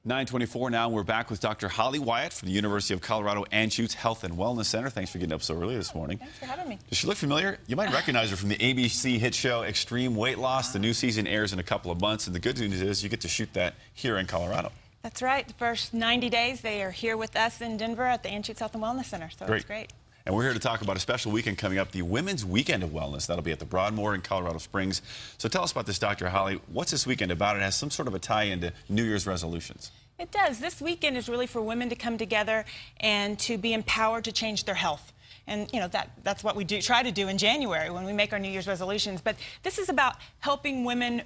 9:24 now. We're back with Dr. Holly Wyatt from the University of Colorado Anschutz Health and Wellness Center. Thanks for getting up so early this morning. Thanks for having me. Does she look familiar? You might recognize her from the ABC hit show Extreme Weight Loss. The new season airs in a couple of months, and the good news is you get to shoot that here in Colorado. That's right. The first 90 days, they are here with us in Denver at the Anschutz Health and Wellness Center, so it's great. And we're here to talk about a special weekend coming up, the Women's Weekend of Wellness. That'll be at the Broadmoor in Colorado Springs. So tell us about this, Dr. Holly. What's this weekend about? It has some sort of a tie into New Year's resolutions. It does. This weekend is really for women to come together and to be empowered to change their health. And, you know, that's what we try to do in January when we make our New Year's resolutions. But this is about helping women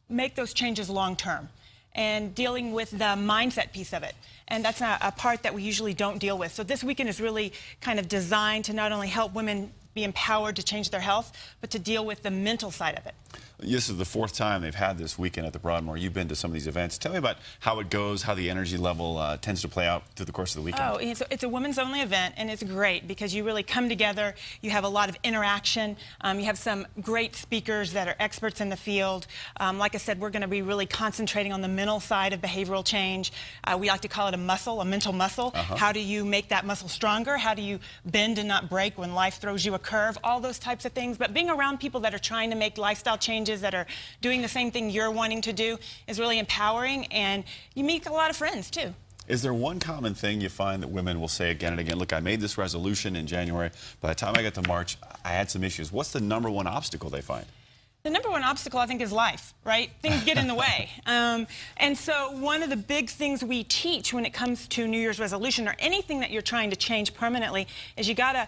make those changes long term and dealing with the mindset piece of it. And that's not a part that we usually don't deal with. So this weekend is really kind of designed to not only help women be empowered to change their health, but to deal with the mental side of it. This is the fourth time they've had this weekend at the Broadmoor. You've been to some of these events. Tell me about how it goes, how the energy level tends to play out through the course of the weekend. Oh, it's a women's only event, and it's great because you really come together. You have a lot of interaction. You have some great speakers that are experts in the field. Like I said, we're going to be really concentrating on the mental side of behavioral change. We like to call it a muscle, a mental muscle. How do you make that muscle stronger? How do you bend and not break when life throws you a curve? All those types of things. But being around people that are trying to make lifestyle changes, that are doing the same thing you're wanting to do, is really empowering, and you meet a lot of friends too. Is there one common thing you find that women will say again and again? Look, I made this resolution in January. By the time I got to March, I had some issues. What's the number one obstacle they find? The number one obstacle, I think, is life, right? Things get in the way. And so one of the big things we teach when it comes to New Year's resolution or anything that you're trying to change permanently is you got to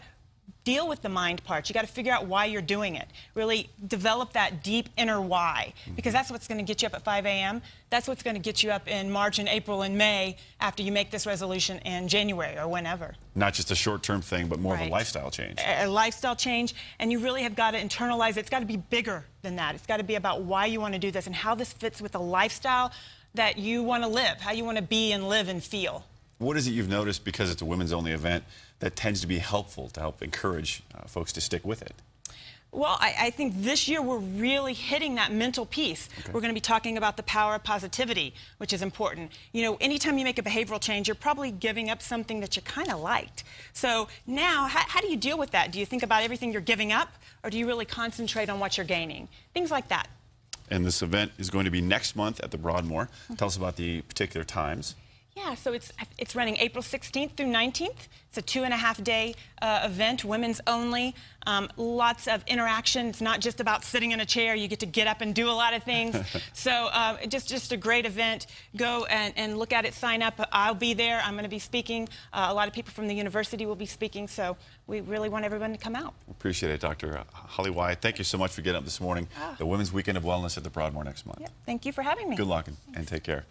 deal with the mind part. You got to figure out why you're doing it. Really develop that deep inner why, because that's what's going to get you up at 5 a.m. That's what's going to get you up in March and April and May after you make this resolution in January or whenever. Not just a short-term thing, but more of a lifestyle change. A lifestyle change, and you really have got to internalize it. It's got to be bigger than that. It's got to be about why you want to do this and how this fits with the lifestyle that you want to live, how you want to be and live and feel. What is it you've noticed, because it's a women's only event, that tends to be helpful to help encourage folks to stick with it? Well, I think this year we're really hitting that mental piece. We're going to be talking about the power of positivity, which is important. You know, anytime you make a behavioral change, you're probably giving up something that you kind of liked. So now, how do you deal with that? Do you think about everything you're giving up, or do you really concentrate on what you're gaining? Things like that. And this event is going to be next month at the Broadmoor. Tell us about the particular times. Yeah, so it's running April 16th through 19th. It's a 2.5-day event, women's only. Lots of interaction. It's not just about sitting in a chair. You get to get up and do a lot of things. So just a great event. Go and look at it, sign up. I'll be there. I'm going to be speaking. A lot of people from the university will be speaking, so we really want everyone to come out. Appreciate it, Dr. Holly Wyatt. Thank you so much for getting up this morning. The Women's Weekend of Wellness at the Broadmoor next month. Yep. Thank you for having me. Good luck and take care.